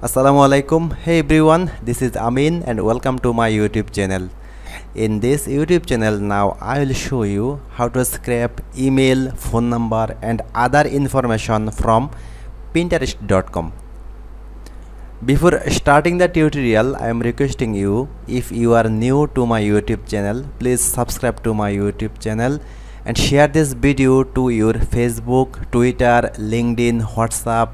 Assalamu alaikum. Hey everyone, this is Amin and welcome to my YouTube channel. In this YouTube channel now I will show you how to scrape email, phone number and other information from Pinterest.com. Before starting the tutorial, I am requesting you, if you are new to my YouTube channel, please subscribe to my YouTube channel and share this video to your Facebook, Twitter, LinkedIn, WhatsApp,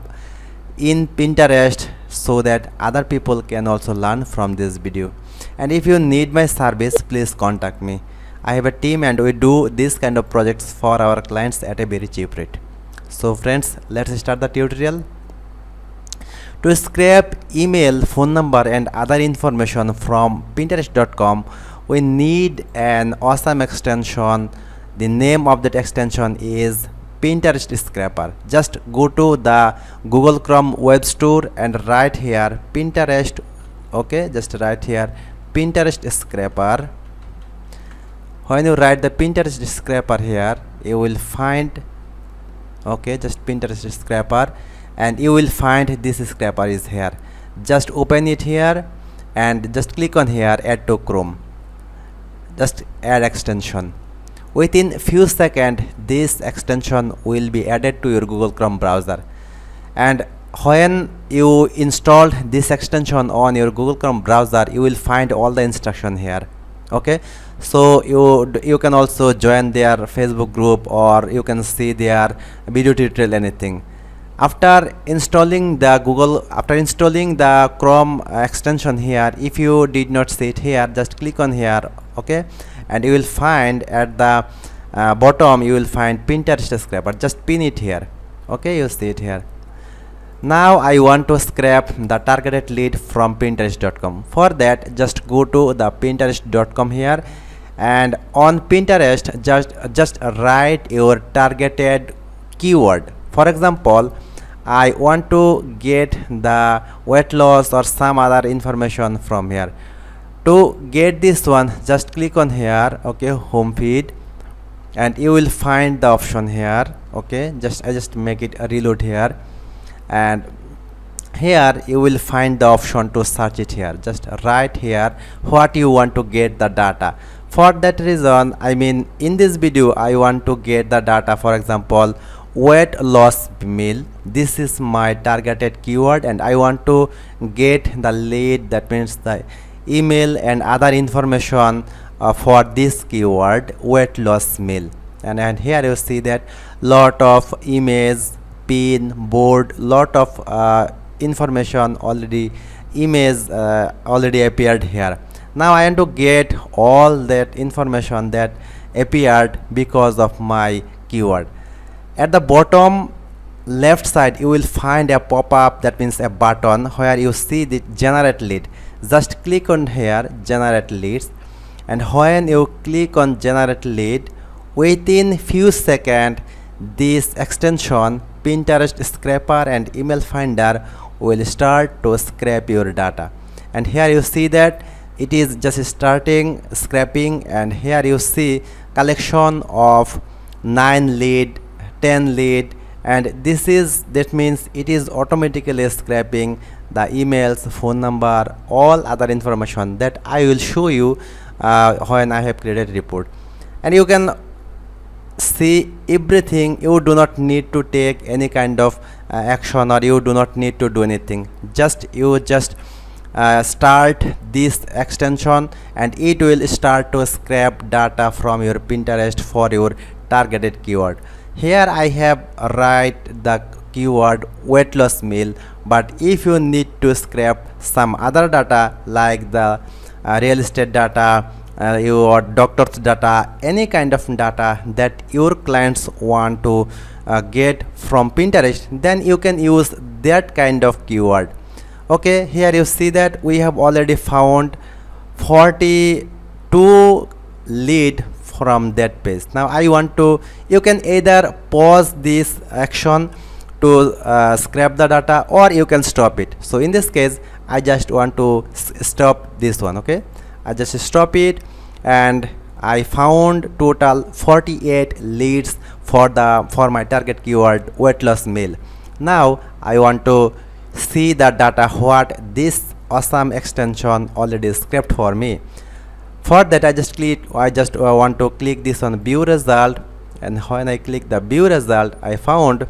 in Pinterest, so that other people can also learn from this video. And if you need my service, please contact me. I have a team and we do this kind of projects for our clients at a very cheap rate. So friends, let's start the tutorial. To scrape email, phone number and other information from Pinterest.com, we need an awesome extension. The name of that extension is Pinterest Scraper. Just go to the Google Chrome web store and write here Pinterest. Okay, just write here Pinterest Scraper. When you write the Pinterest Scraper here, you will find, okay, just Pinterest Scraper, and you will find this scraper is here. Just open it here and just click on here, add to Chrome. Just add extension. Within few seconds this extension will be added to your Google Chrome browser, and when you installed this extension on your Google Chrome browser, you will find all the instruction here. Okay, so you can also join their Facebook group, or you can see their video tutorial, anything. After installing the Chrome extension here, if you did not see it here, just click on here, okay, and you will find at the bottom you will find Pinterest Scraper. Just pin it here, okay, you see it here. Now I want to scrape the targeted lead from Pinterest.com. For that, just go to the Pinterest.com here, and on Pinterest just write your targeted keyword. For example, I want to get the weight loss or some other information from here. To get this one, just click on here, okay, home feed, and you will find the option here. Okay, I just make it a reload here, and here you will find the option to search it here. Just write here what you want to get the data. For that reason, I mean, in this video I want to get the data, for example, weight loss meal. This is my targeted keyword, and I want to get the lead, that means the email and other information for this keyword, weight loss meal. And here you see that lot of image, pin, board, lot of information already, image already appeared here. Now I want to get all that information that appeared because of my keyword. At the bottom left side you will find a pop-up, that means a button where you see the generate lead. Just click on here, generate leads, and when you click on generate lead, within few seconds this extension Pinterest Scraper and email finder will start to scrape your data. And here you see that it is just starting scraping, and here you see collection of 9 lead, 10 lead, and that means it is automatically scraping the emails, phone number, all other information that I will show you when I have created a report. And you can see everything. You do not need to take any kind of action, or you do not need to do anything. You just start this extension and it will start to scrape data from your Pinterest for your targeted keyword. Here I have write the keyword weight loss meal, but if you need to scrape some other data like the real estate data, your doctor's data, any kind of data that your clients want to get from Pinterest, then you can use that kind of keyword. Okay, here you see that we have already found 42 lead from that page. Now I want to, you can either pause this action to scrape the data, or you can stop it. So in this case I just want to stop this one. Okay, I just stop it, and I found total 48 leads for my target keyword weight loss meal. Now I want to see the data what this awesome extension already scraped for me. For that I just want to click this on view result, and when I click the view result I found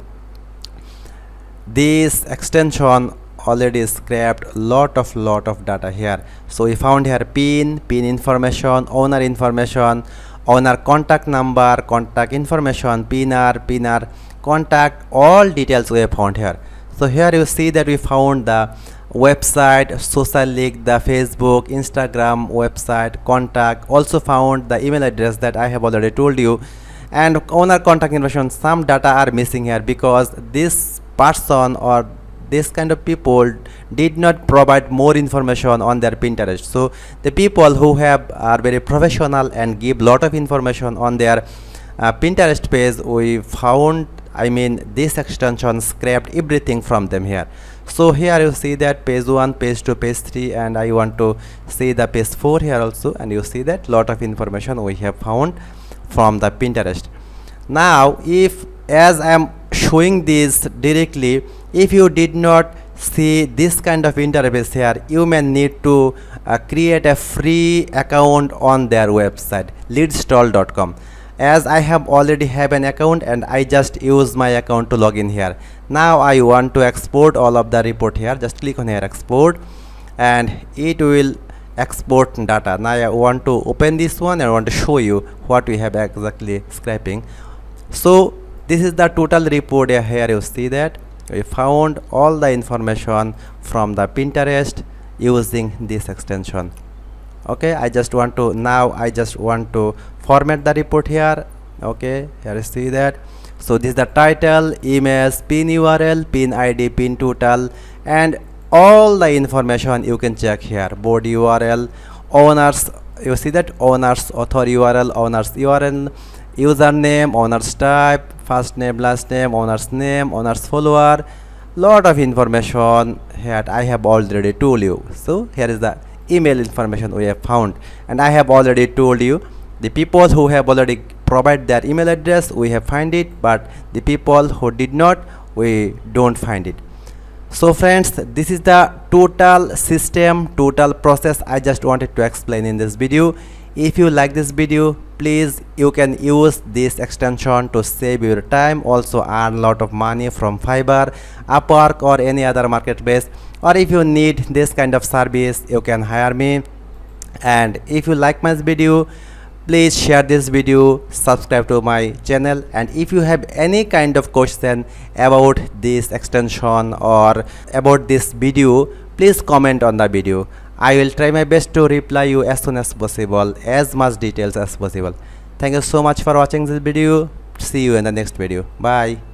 this extension already scraped lot of data here. So we found here pin information, owner contact number, contact information, pinner contact, all details we have found here. So here you see that we found the website, social link, the Facebook, Instagram website, contact, also found the email address that I have already told you, and owner contact information. Some data are missing here because this person or this kind of people did not provide more information on their Pinterest. So the people who are very professional and give lot of information on their Pinterest page, we found, I mean, this extension scraped everything from them here. So here you see that page 1, page 2, page 3, and I want to see the page 4 here also, and you see that lot of information we have found from the Pinterest. Now if, as I am showing this directly, if you did not see this kind of interface here, you may need to create a free account on their website LeadStal.com. as I have already have an account and I just use my account to log in here. Now I want to export all of the report here. Just click on here export, and it will export data. Now I want to open this one and I want to show you what we have exactly scraping. So this is the total report here. You see that we found all the information from the Pinterest using this extension. Okay, I just want to format the report here. Okay, here you see that. So this is the title, image, pin URL, pin ID, pin total, and all the information you can check here. Board URL, owners, you see that, owners author URL, owners URL, username, owners type, first name, last name, owners follower, lot of information here I have already told you. So here is the email information we have found, and I have already told you the people who have already provide their email address, we have find it, but the people who did not, we don't find it. So friends, this is the total system, total process I just wanted to explain in this video. If you like this video, please you can use this extension to save your time, also earn lot of money from Fiverr, Upwork, or any other marketplace. Or if you need this kind of service, you can hire me. And if you like my video, please share this video, subscribe to my channel, and if you have any kind of question about this extension or about this video, please comment on the video. I will try my best to reply you as soon as possible, as much details as possible. Thank you so much for watching this video. See you in the next video. Bye.